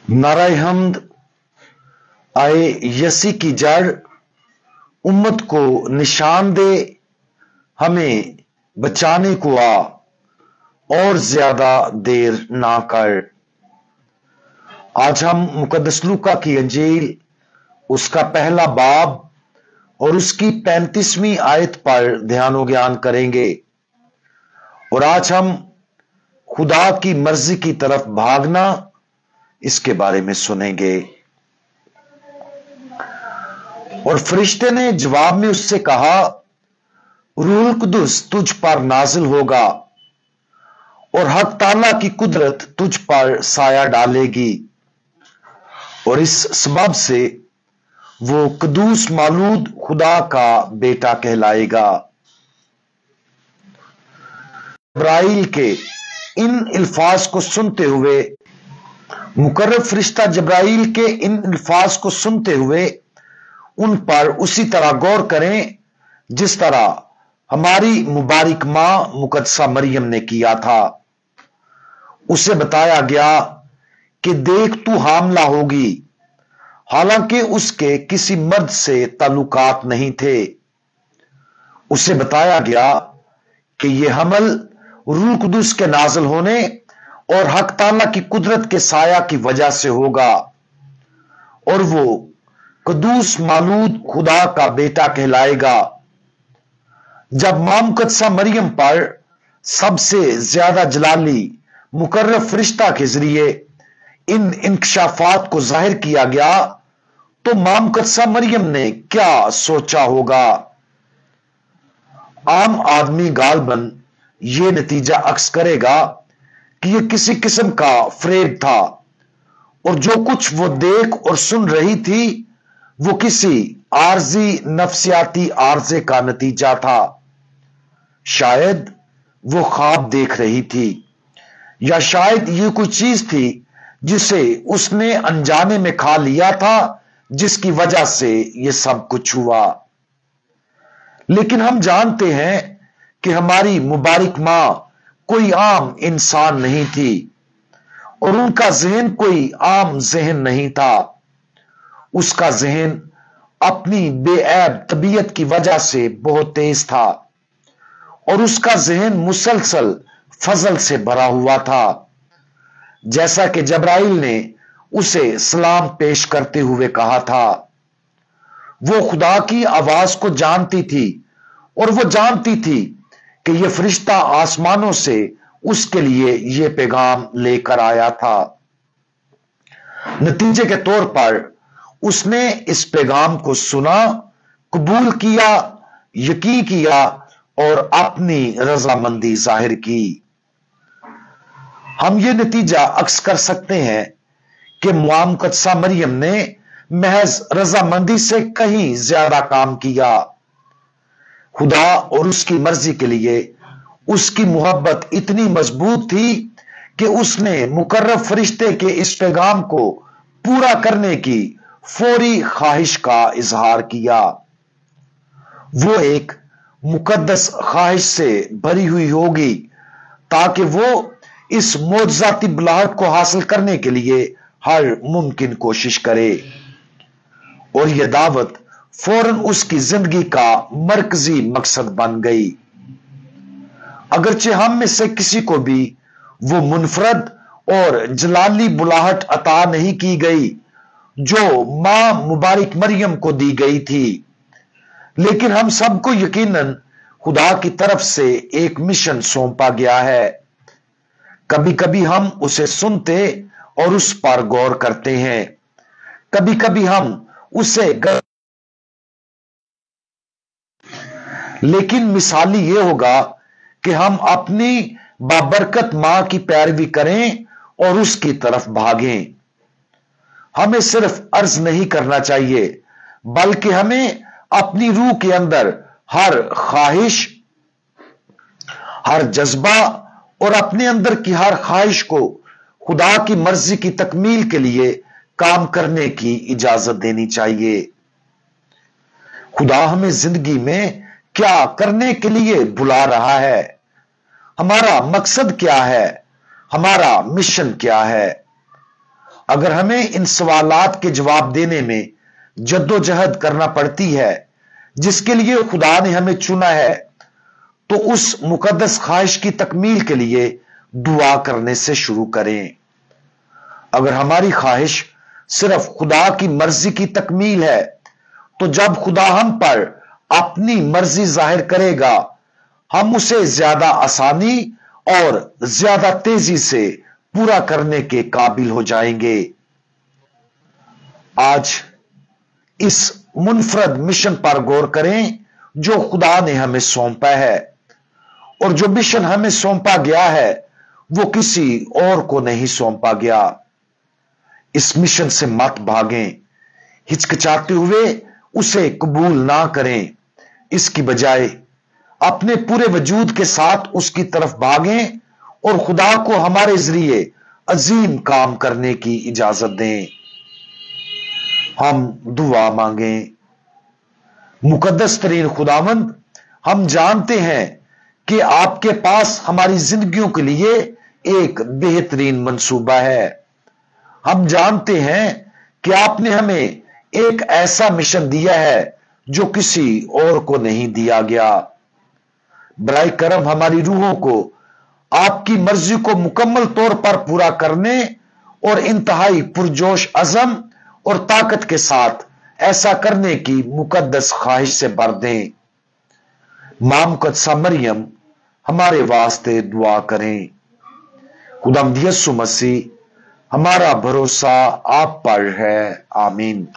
नाराए हम्द आए यसी की जड़ उम्मत को निशान दे, हमें बचाने को आ और ज्यादा देर ना कर। आज हम मुकद्दस लूका की अंजील उसका पहला बाब और उसकी 35वीं आयत पर ध्यान व ज्ञान करेंगे। और आज हम खुदा की मर्जी की तरफ भागना इसके बारे में सुनेंगे। और फरिश्ते ने जवाब में उससे कहा, रूहुल कुदुस तुझ पर नाजिल होगा और हक ताला की कुदरत तुझ पर साया डालेगी, और इस सबब से वो कदूस मालूद खुदा का बेटा कहलाएगा। जब्राइल के इन अल्फाज को सुनते हुए, मुकर्रब फरिश्ता जब्राइल के इन अल्फाज को सुनते हुए उन पर उसी तरह गौर करें जिस तरह हमारी मुबारक मां मुकद्दसा मरियम ने किया था। उसे बताया गया कि देख तू हामला होगी, हालांकि उसके किसी मर्द से ताल्लुकात नहीं थे। उसे बताया गया कि यह हमल रूह कुदुस के नाज़िल होने और हक ताला की कुदरत के साया की वजह से होगा, और वो कदूस मालूद खुदा का बेटा कहलाएगा। जब मां मुकद्दसा मरियम पर सबसे ज्यादा जलाली मुकर्रब फरिश्ता के जरिए इन इंकशाफात को जाहिर किया गया, तो मां मुकद्दसा मरियम ने क्या सोचा होगा। आम आदमी गालबन यह नतीजा अक्स करेगा कि यह किसी किस्म का फरेब था, और जो कुछ वो देख और सुन रही थी वो किसी आर्जी नफ्सियाती आर्जे का नतीजा था। शायद वो ख्वाब देख रही थी, या शायद ये कोई चीज थी जिसे उसने अनजाने में खा लिया था, जिसकी वजह से ये सब कुछ हुआ। लेकिन हम जानते हैं कि हमारी मुबारक मां कोई आम इंसान नहीं थी, और उनका जहन कोई आम जहन नहीं था। उसका जहन अपनी बेऐब तबीयत की वजह से बहुत तेज था, और उसका जहन मुसलसल फजल से भरा हुआ था। जैसा कि जब्राइल ने उसे सलाम पेश करते हुए कहा था, वो खुदा की आवाज को जानती थी, और वो जानती थी कि यह फरिश्ता आसमानों से उसके लिए यह पैगाम लेकर आया था। नतीजे के तौर पर उसने इस पैगाम को सुना, कबूल किया, यकीन किया और अपनी रजामंदी जाहिर की। हम ये नतीजा अक्स कर सकते हैं कि मां मुकद्दसा मरियम ने महज रजामंदी से कहीं ज्यादा काम किया। खुदा और उसकी मर्जी के लिए उसकी मोहब्बत इतनी मजबूत थी कि उसने मुकर्रब फरिश्ते के इस पैगाम को पूरा करने की फौरी ख्वाहिश का इजहार किया। वो एक मुकद्दस ख्वाहिश से भरी हुई होगी, ताकि वो इस मौजजाती बुलाहट को हासिल करने के लिए हर मुमकिन कोशिश करे। और यह दावत फौरन उसकी जिंदगी का मरकजी मकसद बन गई। अगरचे हम में से किसी को भी वो मुनफरद और जलाली बुलाहट अता नहीं की गई जो मां मुबारक मरियम को दी गई थी, लेकिन हम सबको यकीनन खुदा की तरफ से एक मिशन सौंपा गया है। कभी कभी हम उसे सुनते और उस पर गौर करते हैं, कभी कभी हम उसे लेकिन मिसाली यह होगा कि हम अपनी बाबरकत मां की पैरवी करें और उसकी तरफ भागें। हमें सिर्फ अर्ज नहीं करना चाहिए, बल्कि हमें अपनी रूह के अंदर हर ख्वाहिश, हर जज्बा और अपने अंदर की हर ख्वाहिश को खुदा की मर्जी की तकमील के लिए काम करने की इजाजत देनी चाहिए। खुदा हमें जिंदगी में क्या करने के लिए बुला रहा है, हमारा मकसद क्या है, हमारा मिशन क्या है। अगर हमें इन सवालात के जवाब देने में जद्दोजहद करना पड़ती है जिसके लिए खुदा ने हमें चुना है, तो उस मुकद्दस ख्वाहिश की तकमील के लिए दुआ करने से शुरू करें। अगर हमारी ख्वाहिश सिर्फ खुदा की मर्जी की तकमील है, तो जब खुदा हम पर अपनी मर्जी जाहिर करेगा, हम उसे ज्यादा आसानी और ज्यादा तेजी से पूरा करने के काबिल हो जाएंगे। आज इस मुनफरद मिशन पर गौर करें जो खुदा ने हमें सौंपा है, और जो मिशन हमें सौंपा गया है वो किसी और को नहीं सौंपा गया। इस मिशन से मत भागें, हिचकिचाते हुए उसे कबूल ना करें। इसकी बजाय अपने पूरे वजूद के साथ उसकी तरफ भागें और खुदा को हमारे जरिए अजीम काम करने की इजाजत दें। हम दुआ मांगें। मुकद्दस तरीन खुदावंद, हम जानते हैं कि आपके पास हमारी जिंदगियों के लिए एक बेहतरीन मंसूबा है। हम जानते हैं कि आपने हमें एक ऐसा मिशन दिया है जो किसी और को नहीं दिया गया। बराए करम हमारी रूहों को आपकी मर्जी को मुकम्मल तौर पर पूरा करने और इंतहाई पुरजोश अज़म और ताकत के साथ ऐसा करने की मुकद्दस ख्वाहिश से भर दें। मां मुकद्दसा मरियम हमारे वास्ते दुआ करें। खुदावंद यीशु मसीह, हमारा भरोसा आप पर है। आमीन।